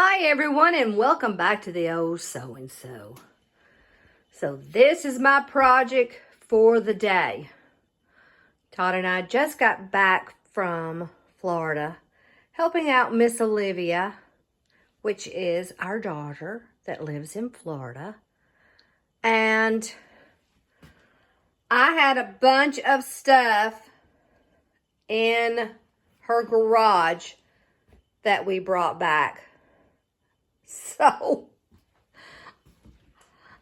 Hi everyone, and welcome back to the old so-and-so. So this is my project for the day. Todd and I just got back from Florida helping out Miss Olivia, which is our daughter that lives in Florida. And I had a bunch of stuff in her garage that we brought back. So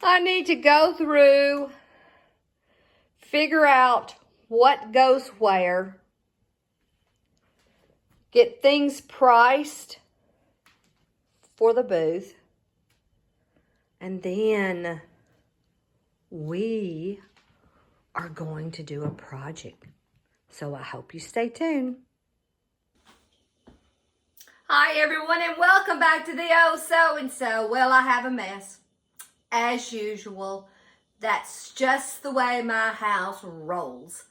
I need to go through, figure out what goes where, get things priced for the booth, and then we are going to do a project. So I hope you stay tuned. Hi everyone, and welcome back to the old so-and-so. Well, I have a mess. As usual, that's just the way my house rolls.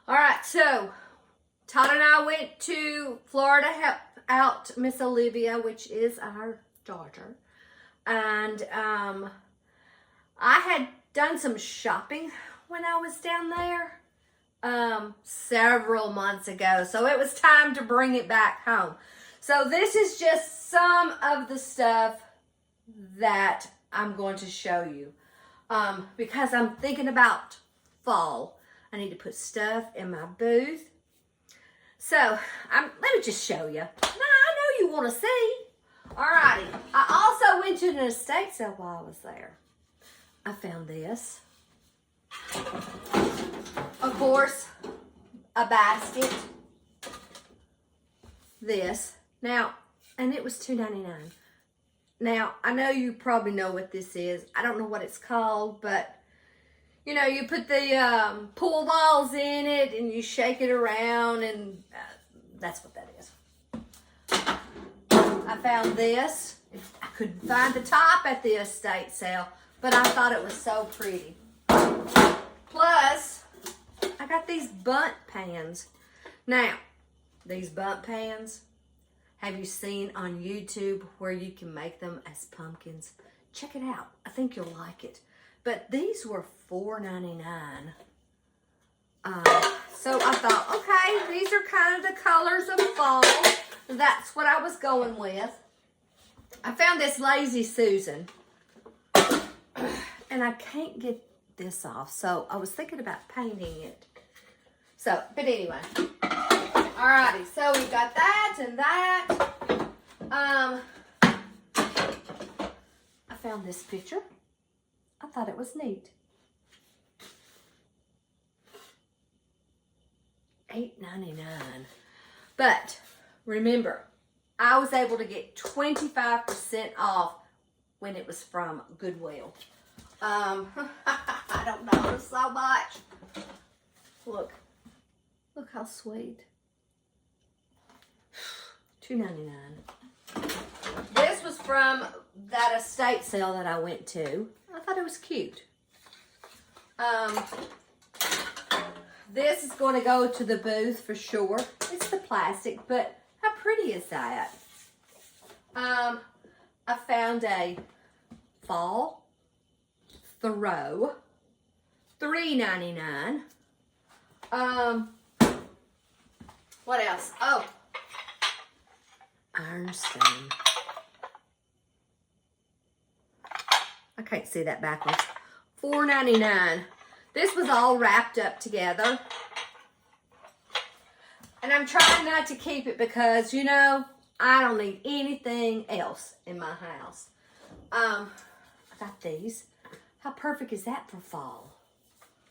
All right, so Todd and I went to Florida to help out Miss Olivia, which is our daughter. And I had done some shopping when I was down there several months ago. So it was time to bring it back home. So this is just some of the stuff that I'm going to show you. Because I'm thinking about fall. I need to put stuff in my booth. So, let me just show you. Now, I know you want to see. Alrighty. I also went to an estate sale while I was there. I found this. Of course, a basket. This. Now, and it was $2.99. Now, I know you probably know what this is. I don't know what it's called, but, you know, you put the pool balls in it and you shake it around, and that's what that is. I found this. I couldn't find the top at the estate sale, but I thought it was so pretty. Plus, I got these bundt pans. Now, these bundt pans, have you seen on YouTube where you can make them as pumpkins? Check it out. I think you'll like it. But these were $4.99. So I thought, okay, these are kind of the colors of fall. That's what I was going with. I found this Lazy Susan. And I can't get this off. So I was thinking about painting it. So, but anyway. Alrighty, so we've got that and that. I found this picture. I thought it was neat. $8.99. But remember, I was able to get 25% off when it was from Goodwill. I don't know so much. Look how sweet. $2.99. This was from that estate sale that I went to. I thought it was cute. This is going to go to the booth for sure. It's the plastic, but how pretty is that? I found a fall throw, $3.99. What else? Oh, ironstone. I can't see that backwards. $4.99. This was all wrapped up together. And I'm trying not to keep it because, you know, I don't need anything else in my house. I got these. How perfect is that for fall?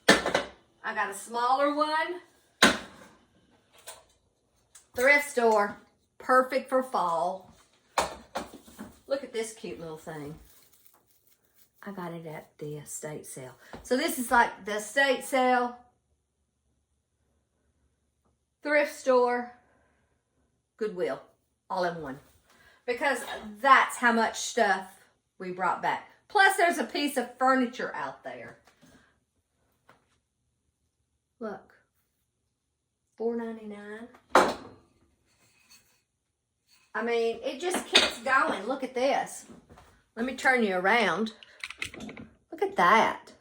I got a smaller one. Thrift store. Perfect for fall. Look at this cute little thing. I got it at the estate sale. So this is like the estate sale, thrift store, Goodwill, all in one. Because that's how much stuff we brought back. Plus there's a piece of furniture out there. Look, $4.99. I mean, it just keeps going. Look at this. Let me turn you around. Look at that.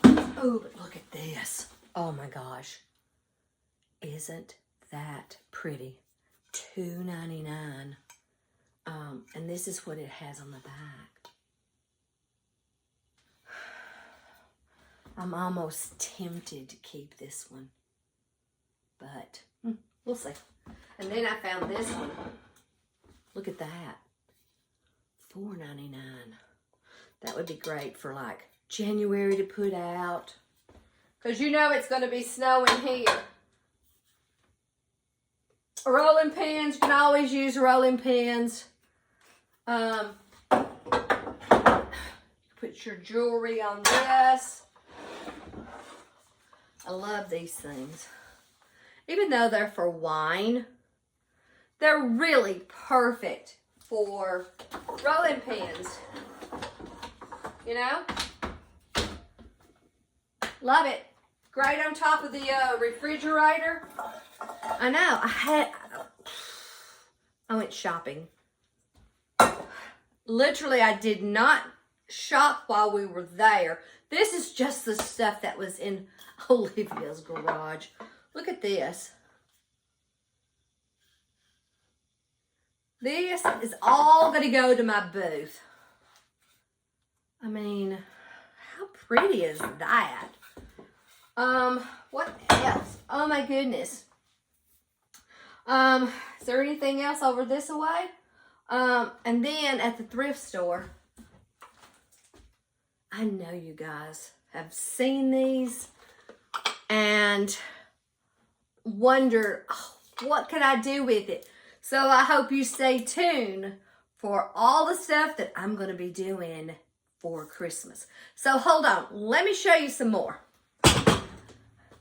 Oh, but look at this. Oh my gosh. Isn't that pretty? $2.99. And this is what it has on the back. I'm almost tempted to keep this one. But we'll see. And then I found this one. Look at that. $4.99. That would be great for like January to put out. Because you know it's going to be snowing here. Rolling pins. You can always use rolling pins. Put your jewelry on this. I love these things. Even though they're for wine, they're really perfect for rolling pins. You know? Love it. Great on top of the refrigerator. I know. I went shopping. Literally, I did not shop while we were there. This is just the stuff that was in Olivia's garage. Look at this. This is all going to go to my booth. I mean, how pretty is that? What else? Oh my goodness. Is there anything else over this way? And then at the thrift store, I know you guys have seen these and wonder, oh, what could I do with it? So I hope you stay tuned for all the stuff that I'm going to be doing for Christmas. So hold on. Let me show you some more. Oh,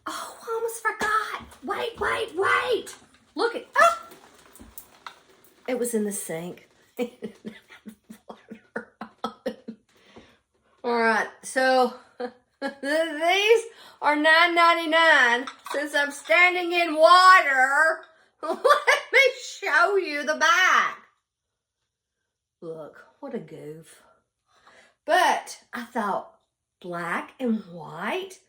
I almost forgot. Wait. Look at, oh, it was in the sink. All right, so these are $9.99. Since I'm standing in water, let me show you the back. Look, what a goof. But I thought, black and white,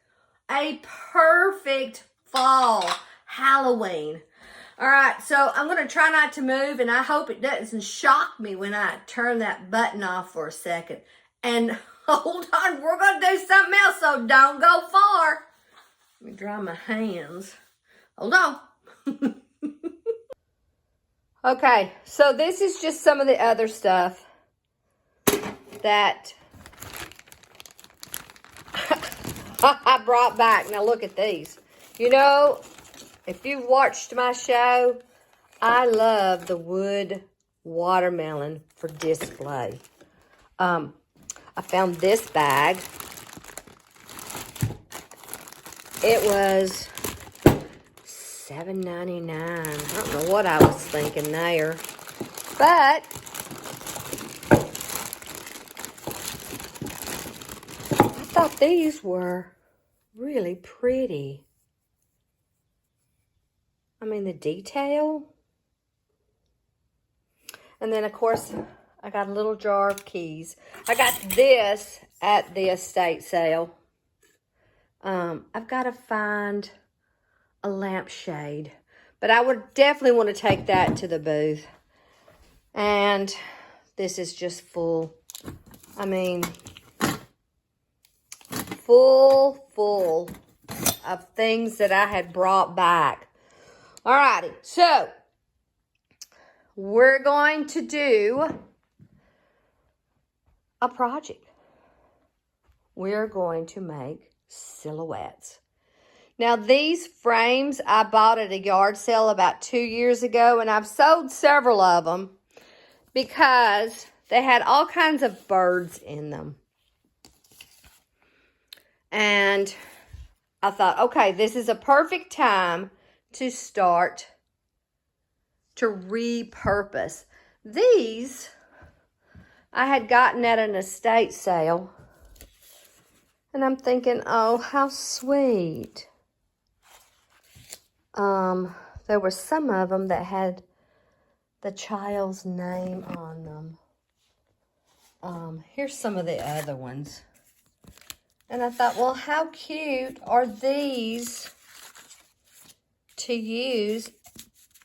a perfect fall Halloween. All right, so I'm going to try not to move, and I hope it doesn't shock me when I turn that button off for a second. And hold on, we're going to do something else, so don't go far. Let me dry my hands. Hold on. Okay, so this is just some of the other stuff that I brought back. Now look at these. You know, if you've watched my show, I love the wood watermelon for display. I found this bag. It was $7.99. I don't know what I was thinking there. But I thought these were really pretty. I mean, the detail. And then, of course, I got a little jar of keys. I got this at the estate sale. I've got to find a lampshade. But I would definitely want to take that to the booth. And this is just full. I mean, full of things that I had brought back. Alrighty, so we're going to do a project. We're going to make silhouettes. Now, these frames I bought at a yard sale about 2 years ago, and I've sold several of them because they had all kinds of birds in them. And I thought, okay, this is a perfect time to start to repurpose. These I had gotten at an estate sale. And I'm thinking, oh, how sweet. There were some of them that had the child's name on them. Here's some of the other ones. And I thought, well, how cute are these to use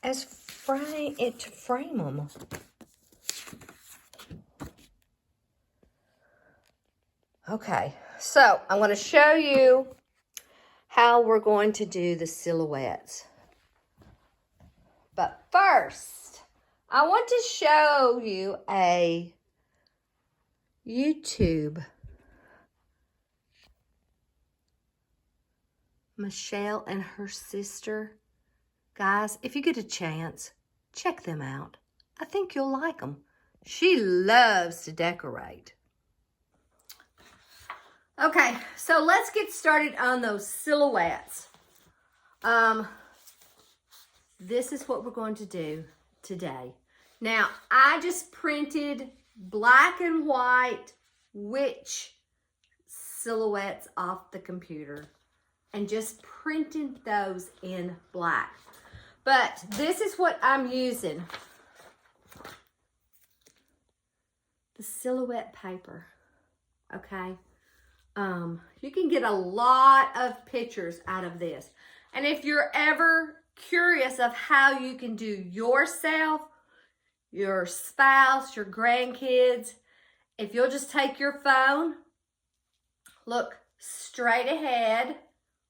as to frame them? Okay, so I'm going to show you how we're going to do the silhouettes. But first, I want to show you a YouTube. Michelle and her sister. Guys, if you get a chance, check them out. I think you'll like them. She loves to decorate. Okay, so let's get started on those silhouettes. This is what we're going to do today. Now, I just printed black and white witch silhouettes off the computer and just printed those in black. But this is what I'm using. The silhouette paper, okay? You can get a lot of pictures out of this. And if you're ever curious of how you can do yourself, your spouse, your grandkids, if you'll just take your phone, look straight ahead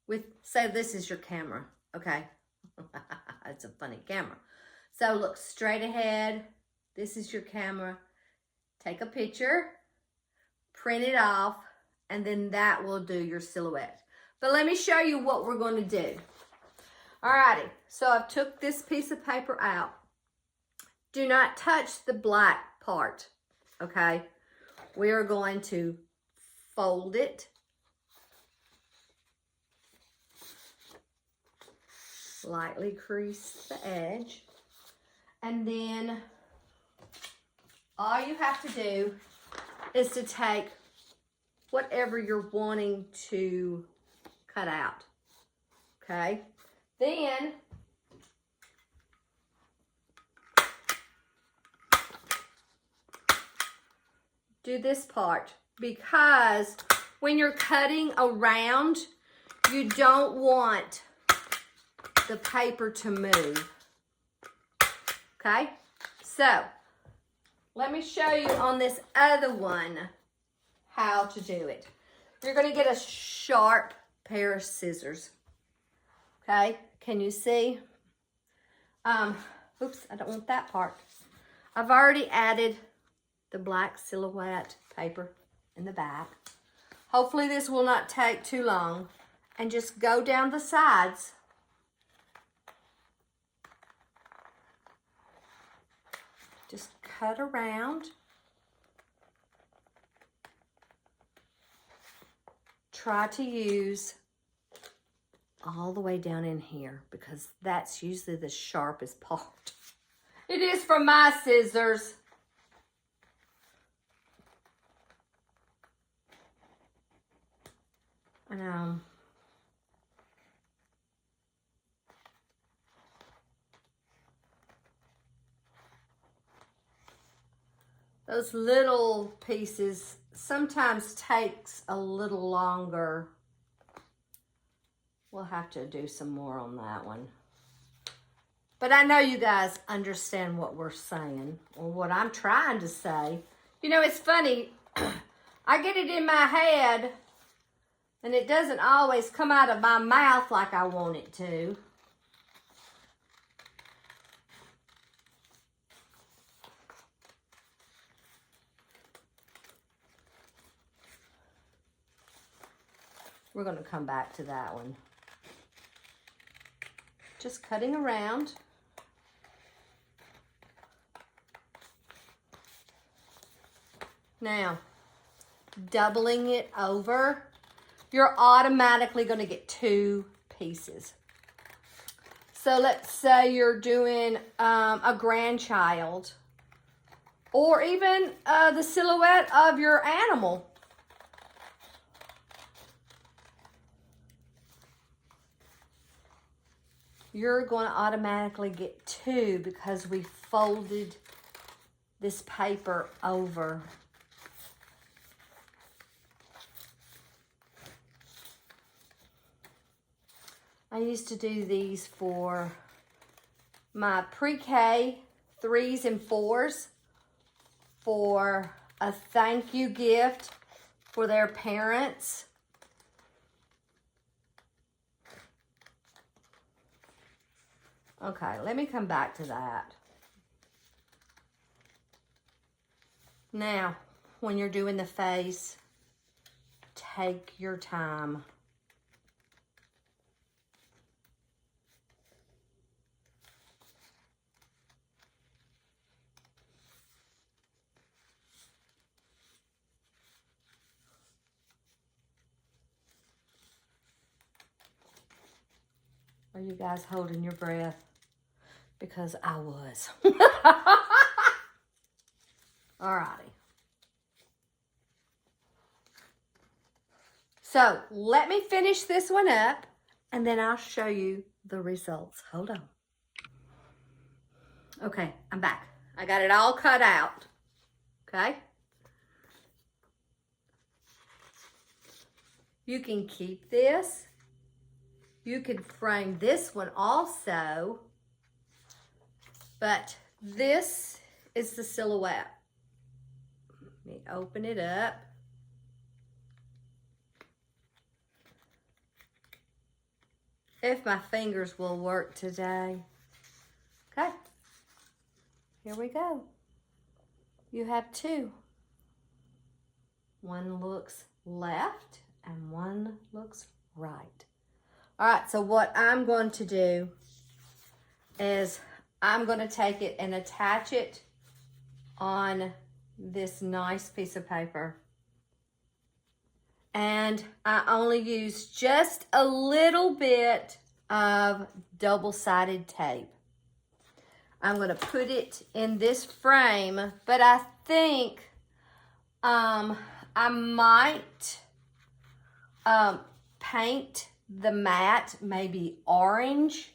with, say this is your camera, okay? It's a funny camera. So look straight ahead. This is your camera. Take a picture, print it off, and then that will do your silhouette. But let me show you what we're going to do. Alrighty, so I've took this piece of paper out. Do not touch the black part, okay? We are going to fold it. Lightly crease the edge. And then all you have to do is to take whatever you're wanting to cut out, okay? Then do this part, because when you're cutting around, you don't want the paper to move, okay? So let me show you on this other one how to do it. You're going to get a sharp pair of scissors, okay? Can you see? Oops, I don't want that part. I've already added the black silhouette paper in the back. Hopefully this will not take too long. And just go down the sides. Just cut around. Try to use all the way down in here, because that's usually the sharpest part. It is from my scissors. And those little pieces sometimes takes a little longer. We'll have to do some more on that one. But I know you guys understand what we're saying, or what I'm trying to say. You know, it's funny. I get it in my head, and it doesn't always come out of my mouth like I want it to. We're going to come back to that one. Just cutting around. Now, doubling it over, you're automatically going to get two pieces. So let's say you're doing a grandchild, or even the silhouette of your animal. you're going to automatically get 2 because we folded this paper over. I used to do these for my pre-K 3s and 4s for a thank you gift for their parents. Okay, let me come back to that. Now, when you're doing the face, take your time. Are you guys holding your breath? Because I was. Alrighty. So let me finish this one up and then I'll show you the results. Hold on. Okay, I'm back. I got it all cut out. Okay. You can keep this. You can frame this one also. But this is the silhouette. Let me open it up. If my fingers will work today. Okay. Here we go. You have 2. One looks left and one looks right. All right, so what I'm going to do is I'm going to take it and attach it on this nice piece of paper. And I only use just a little bit of double-sided tape. I'm going to put it in this frame, but I think I might paint the mat maybe orange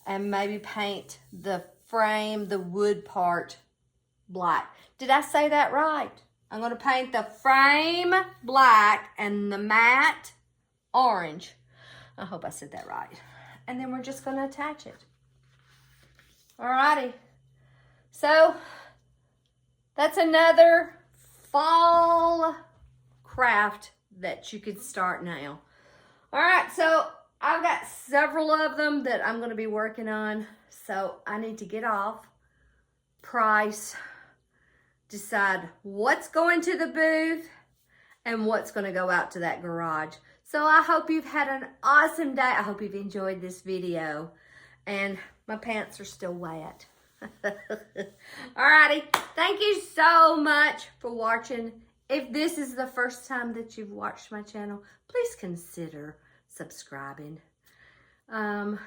and maybe paint the frame, the wood part, black. Did I say that right? I'm going to paint the frame black and the mat orange. I hope I said that right. And then we're just going to attach it. Alrighty. So that's another fall craft that you can start now. Alright, so I've got several of them that I'm going to be working on. So I need to get off, price, decide what's going to the booth and what's going to go out to that garage. So I hope you've had an awesome day. I hope you've enjoyed this video. And my pants are still wet. Alrighty, thank you so much for watching. If this is the first time that you've watched my channel, please consider subscribing. And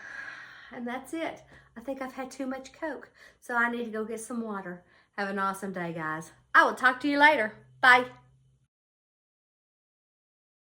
that's it. I think I've had too much Coke, so I need to go get some water. Have an awesome day, guys. I will talk to you later. Bye.